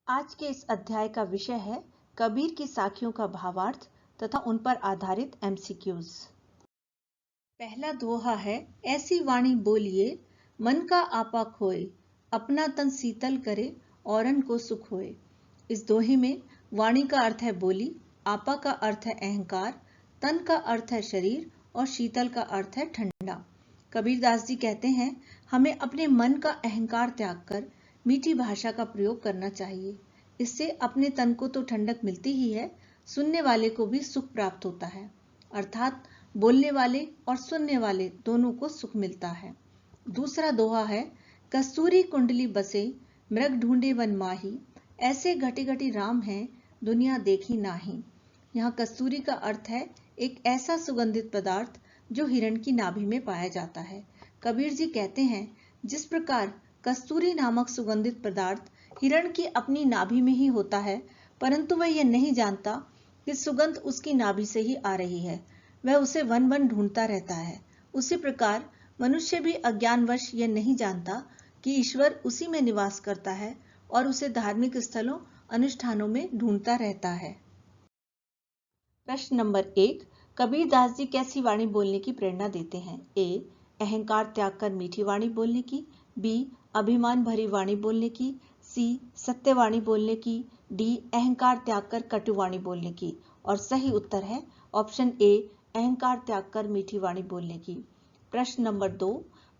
आज के इस अध्याय का विषय है कबीर की साखियों का भावार्थ तथा उन पर आधारित एमसीक्यूज। पहला दोहा है, ऐसी वाणी बोलिए मन का आपा खोए, अपना तन शीतल करे औरन को सुख होए। इस दोहे में वाणी का अर्थ है बोली, आपा का अर्थ है अहंकार, तन का अर्थ है शरीर और शीतल का अर्थ है ठंडा। कबीरदास जी कहते हैं, हमें अपने मन का अहंकार त्याग कर मीठी भाषा का प्रयोग करना चाहिए। इससे अपने तन को तो ठंडक मिलती ही है, सुनने वाले को भी सुख प्राप्त होता है। अर्थात बोलने वाले और सुनने वाले दोनों को सुख मिलता है। दूसरा दोहा है, कस्तूरी कुंडली बसे मृग ढूंढे वन माही, ऐसे घटी घटी राम हैं दुनिया देखी नाही। यहाँ कस्तूरी का अर्थ है एक ऐसा सुगंधित पदार्थ जो हिरण की नाभि में पाया जाता है। कबीर जी कहते हैं, जिस प्रकार कस्तूरी नामक सुगंधित पदार्थ हिरण की अपनी नाभि में ही होता है, परंतु वह यह नहीं जानता कि सुगंध उसकी नाभि से ही आ रही है, वह उसे वन वन ढूंढता रहता है। उसी प्रकार मनुष्य भी अज्ञानवश यह नहीं जानता कि ईश्वर उसी में निवास करता है और उसे धार्मिक स्थलों अनुष्ठानों में ढूंढता रहता है। प्रश्न नंबर 1, कबीरदास जी कैसी वाणी बोलने की प्रेरणा देते हैं? ए, अहंकार त्याग कर मीठी वाणी बोलने की, बी, अभिमान भरी वाणी बोलने की, सी, सत्यवाणी बोलने की, डी, अहंकार त्याग कर कटु वाणी बोलने की। और सही उत्तर है ऑप्शन ए, अहंकार त्याग कर मीठी वाणी बोलने की। प्रश्न नंबर 2,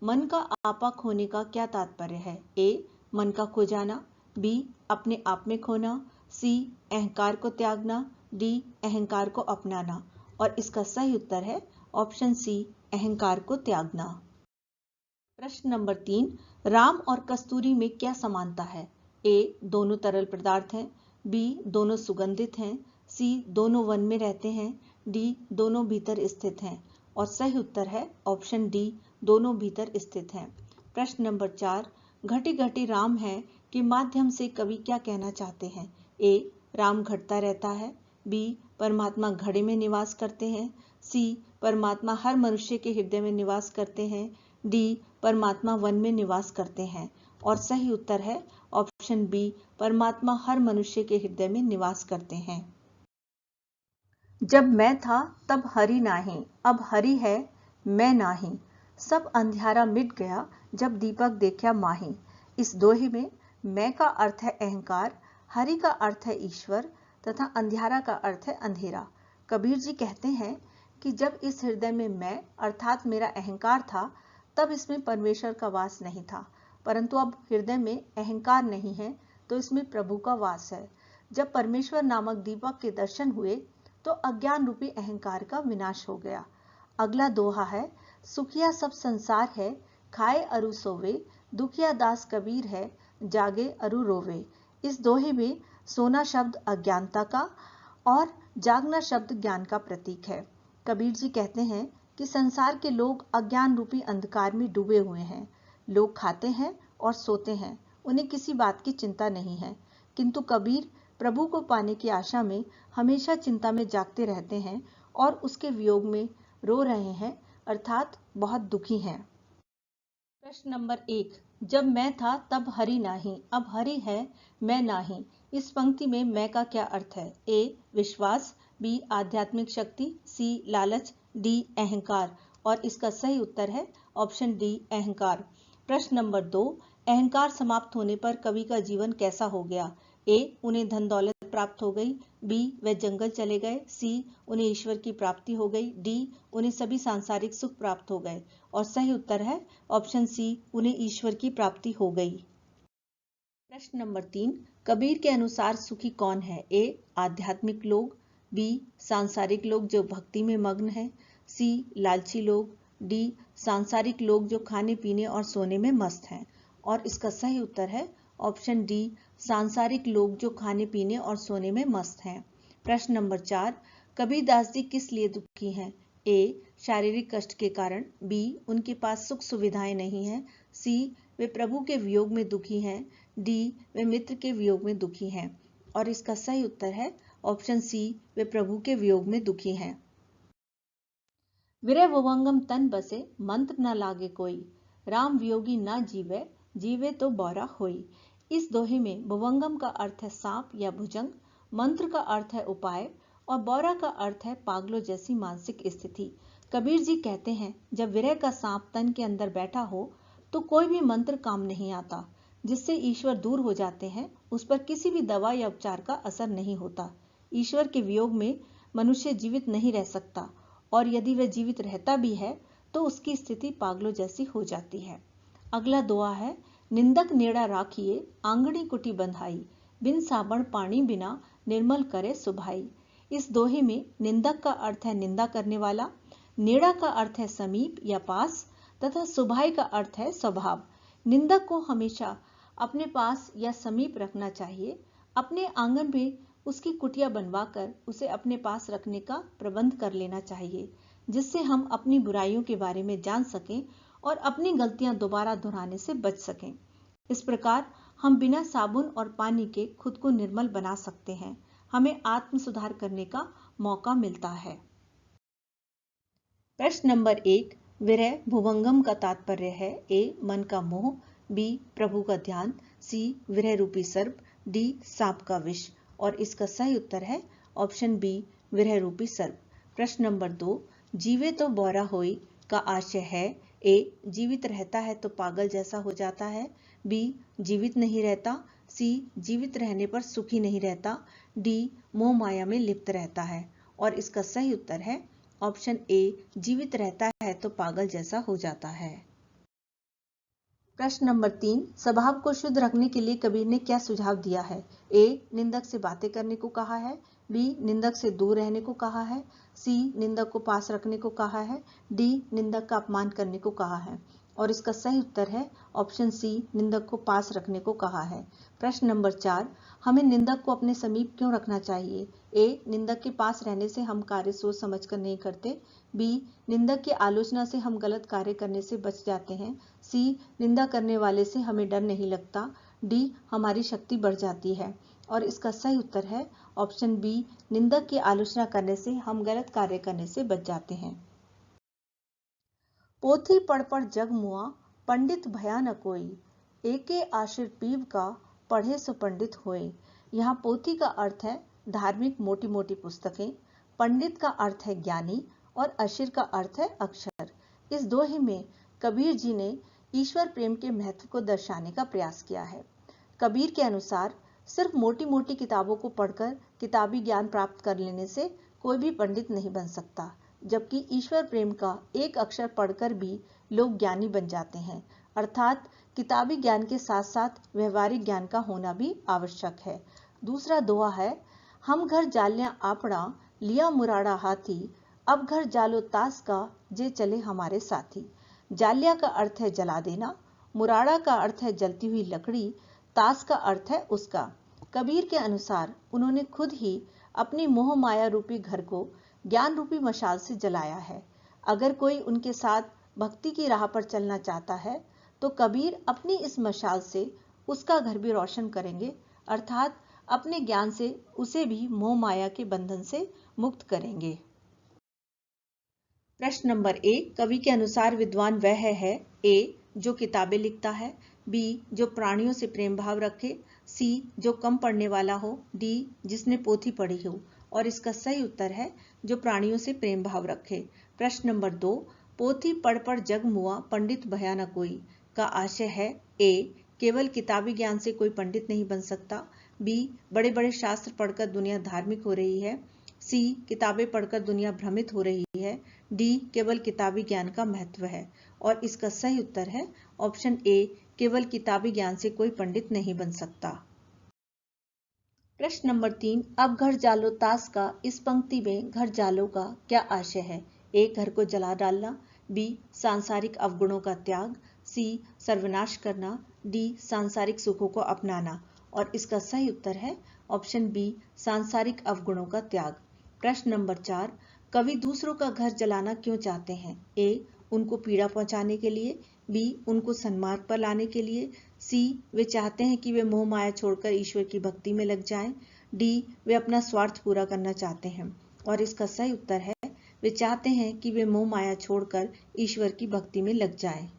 मन का आपा खोने का क्या तात्पर्य है? ए, मन का खो जाना, बी, अपने आप में खोना, सी, अहंकार को त्यागना, डी, अहंकार को अपनाना। और इसका सही उत्तर है ऑप्शन सी, अहंकार को त्यागना। प्रश्न नंबर 3, राम और कस्तूरी में क्या समानता है? ए, दोनों तरल पदार्थ हैं, बी, दोनों सुगंधित हैं, सी, दोनों वन में रहते हैं, डी, दोनों भीतर स्थित हैं। और सही उत्तर है ऑप्शन डी, दोनों भीतर स्थित हैं। प्रश्न नंबर 4, घटी घटी राम है के माध्यम से कवि क्या कहना चाहते हैं? ए, राम घटता रहता है, बी, परमात्मा घड़े में निवास करते हैं, सी, परमात्मा हर मनुष्य के हृदय में निवास करते हैं, डी, परमात्मा वन में निवास करते हैं। और सही उत्तर है ऑप्शन बी, परमात्मा हर मनुष्य के हृदय में निवास करते हैं। जब मैं था तब हरि नाही, अब हरि है मैं नाही, सब अंधियारा मिट गया जब दीपक देखा माही। इस दोहे में मैं का अर्थ है अहंकार, हरि का अर्थ है ईश्वर तथा अंधियारा का अर्थ है अंधेरा। कबीर जी कहते हैं कि जब इस हृदय में मैं अर्थात मेरा अहंकार था, तब इसमें परमेश्वर का वास नहीं था, परंतु अब हृदय में अहंकार नहीं है तो इसमें प्रभु का वास है। जब परमेश्वर नामक दीपक के दर्शन हुए तो अज्ञान रूपी अहंकार का विनाश हो गया। अगला दोहा है, सुखिया सब संसार है, खाए अरु सोवे, दुखिया दास कबीर है, जागे अरु रोवे। इस दोहे में सोना शब्द अज्ञानता का और जागना शब्द ज्ञान का प्रतीक है। कबीर जी कहते हैं कि संसार के लोग अज्ञान रूपी अंधकार में डूबे हुए हैं। लोग खाते हैं और सोते हैं, उन्हें किसी बात की चिंता नहीं है, किंतु कबीर प्रभु को पाने की आशा में हमेशा चिंता में जागते रहते हैं और उसके वियोग में रो रहे हैं, अर्थात बहुत दुखी हैं। प्रश्न नंबर 1, जब मैं था तब हरि नाही, अब हरि है मैं नाही। इस पंक्ति में मैं का क्या अर्थ है? ए, विश्वास, बी, आध्यात्मिक शक्ति, सी, लालच, डी, अहंकार। और इसका सही उत्तर है ऑप्शन डी, अहंकार। प्रश्न नंबर 2, अहंकार समाप्त होने पर कवि का जीवन कैसा हो गया? ए, उन्हें धन दौलत प्राप्त हो गई, बी, वे जंगल चले गए, सी, उन्हें ईश्वर की प्राप्ति हो गई, डी, उन्हें सभी सांसारिक सुख प्राप्त हो गए। और सही उत्तर है ऑप्शन सी, उन्हें ईश्वर की प्राप्ति हो गई। प्रश्न नंबर 3, कबीर के अनुसार सुखी कौन है? ए, आध्यात्मिक लोग, बी, सांसारिक लोग जो भक्ति में मग्न है, सी, लालची लोग, डी, सांसारिक लोग जो खाने पीने और सोने में मस्त हैं। और इसका सही उत्तर है ऑप्शन डी, सांसारिक लोग जो खाने पीने और सोने में मस्त हैं। प्रश्न नंबर 4, कबीरदास जी किस लिए दुखी हैं? ए, शारीरिक कष्ट के कारण, बी, उनके पास सुख सुविधाएं नहीं हैं, सी, वे प्रभु के वियोग में दुखी हैं, डी, वे मित्र के वियोग में दुखी हैं। और इसका सही उत्तर है ऑप्शन सी, वे प्रभु के वियोग में दुखी हैं। विरह भुवंगम तन बसे, मंत्र न लागे कोई, राम वियोगी न जीवे, जीवे तो बौरा होई। इस दोहे में भुवंगम का अर्थ है सांप या भुजंग, मंत्र का अर्थ है उपाय और बौरा का अर्थ है पागलों जैसी मानसिक स्थिति। कबीर जी कहते हैं, जब विरह का सांप तन के अंदर बैठा हो तो कोई भी मंत्र काम नहीं आता। जिससे ईश्वर दूर हो जाते हैं उस पर किसी भी दवा या उपचार का असर नहीं होता। ईश्वर के वियोग में मनुष्य जीवित नहीं रह सकता और यदि वह जीवित रहता भी है तो उसकी स्थिति पागलों जैसी हो जाती है। अगला दुआ है, निंदक नेड़ा राखिए आंगणी कुटी बंधाई, बिन साबण पानी बिना निर्मल करे सुभाई। इस दोहे में निंदक का अर्थ है निंदा करने वाला, नेड़ा का अर्थ है समीप या पास तथा सुभाई का अर्थ है स्वभाव। निंदक को हमेशा अपने पास या समीप रखना चाहिए। अपने आंगन में उसकी कुटिया बनवाकर उसे अपने पास रखने का प्रबंध कर लेना चाहिए, जिससे हम अपनी बुराइयों के बारे में जान सकें और अपनी गलतियां दोबारा दोहराने से बच सकें। इस प्रकार हम बिना साबुन और पानी के खुद को निर्मल बना सकते हैं। हमें आत्म सुधार करने का मौका मिलता है। प्रश्न नंबर 1, विरह भुवंगम का तात्पर्य है ए मन का मोह, बी प्रभु का ध्यान, सी विरह रूपी सर्प, डी सांप का विष। और इसका सही उत्तर है ऑप्शन बी विरह रूपी सर्प। प्रश्न नंबर 2, जीवे तो बौरा होई का आशय है ए जीवित रहता है तो पागल जैसा हो जाता है, बी जीवित नहीं रहता, सी जीवित रहने पर सुखी नहीं रहता, डी मोह माया में लिप्त रहता है। और इसका सही उत्तर है ऑप्शन ए जीवित रहता है तो पागल जैसा हो जाता है। प्रश्न नंबर 3, स्वभाव को शुद्ध रखने के लिए कबीर ने क्या सुझाव दिया है? ए निंदक से बातें करने को कहा है, बी निंदक से दूर रहने को कहा है, सी निंदक को पास रखने को कहा है, डी निंदक का अपमान करने को कहा है। और इसका सही उत्तर है ऑप्शन सी निंदक को पास रखने को कहा है। प्रश्न नंबर 4, हमें निंदक को अपने समीप क्यों रखना चाहिए? ए निंदक के पास रहने से हम कार्य सोच समझ कर नहीं करते, बी निंदक की आलोचना से हम गलत कार्य करने से बच जाते हैं, सी निंदा करने वाले से हमें डर नहीं लगता, डी हमारी शक्ति बढ़ जाती है। और इसका सही उत्तर है ऑप्शन बी निंदक की आलोचना करने से हम गलत कार्य करने से बच जाते हैं। पोथी पढ़ जग मुआ पंडित भया न कोई, एके आशिर पीव का पढ़े सो पंडित होए। यहाँ पोथी का अर्थ है धार्मिक मोटी मोटी पुस्तकें, पंडित का अर्थ है ज्ञानी और अशिर का अर्थ है अक्षर। इस दोहे में कबीर जी ने ईश्वर प्रेम के महत्व को दर्शाने का प्रयास किया है। कबीर के अनुसार सिर्फ मोटी मोटी किताबों को पढ़कर किताबी ज्ञान प्राप्त कर लेने से कोई भी पंडित नहीं बन सकता, जबकि ईश्वर प्रेम का एक अक्षर पढ़कर भी लोग ज्ञानी बन जाते हैं। अर्थात किताबी ज्ञान के साथ साथ व्यवहारिक ज्ञान का होना भी आवश्यक है। दूसरा दोहा है, हम घर जालियां आपड़ा लिया मुराड़ा हाथी, अब घर जालो तास का जे चले हमारे साथी। जालिया का अर्थ है जला देना, मुराड़ा का अर्थ है जलती हुई लकड़ी, तास का अर्थ है उसका। कबीर के अनुसार उन्होंने खुद ही अपनी मोह माया रूपी घर को ज्ञान रूपी मशाल से जलाया है। अगर कोई उनके साथ भक्ति की राह पर चलना चाहता है तो कबीर अपनी इस मशाल से उसका घर भी रोशन करेंगे, अर्थात अपने ज्ञान से उसे भी मोह माया के बंधन से मुक्त करेंगे। प्रश्न नंबर 1, कवि के अनुसार विद्वान वह है ए जो किताबें लिखता है, बी जो प्राणियों से प्रेम भाव रखे, सी जो कम पढ़ने वाला हो, डी जिसने पोथी पढ़ी हो। और इसका सही उत्तर है जो प्राणियों से प्रेम भाव रखे। प्रश्न नंबर 2, पोथी पढ़ जग मुआ पंडित भया न कोई का आशय है ए केवल किताबी ज्ञान से कोई पंडित नहीं बन सकता, बी बड़े बड़े शास्त्र पढ़कर दुनिया धार्मिक हो रही है, सी किताबें पढ़कर दुनिया भ्रमित हो रही है, डी केवल किताबी ज्ञान का महत्व है। और इसका सही उत्तर है ऑप्शन ए केवल किताबी ज्ञान से कोई पंडित नहीं बन सकता। प्रश्न नंबर 3, अब घर जालो तास का इस पंक्ति में घर जालो का क्या आशय है? ए घर को जला डालना, बी सांसारिक अवगुणों का त्याग, सी सर्वनाश करना, डी सांसारिक सुखों को अपनाना। और इसका सही उत्तर है ऑप्शन बी सांसारिक अवगुणों का त्याग। प्रश्न नंबर 4, कवि दूसरों का घर जलाना क्यों चाहते हैं? ए उनको पीड़ा पहुंचाने के लिए, बी उनको सन्मार्ग पर लाने के लिए, सी वे चाहते हैं कि वे मोह माया छोड़कर ईश्वर की भक्ति में लग जाएं, डी वे अपना स्वार्थ पूरा करना चाहते हैं। और इसका सही उत्तर है वे चाहते हैं कि वे मोह माया छोड़कर ईश्वर की भक्ति में लग जाएं।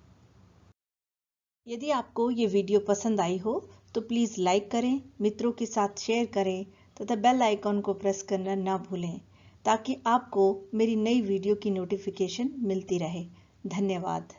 यदि आपको ये वीडियो पसंद आई हो तो प्लीज़ लाइक करें, मित्रों के साथ शेयर करें तथा बेल आइकॉन को प्रेस करना ना भूलें ताकि आपको मेरी नई वीडियो की नोटिफिकेशन मिलती रहे। धन्यवाद।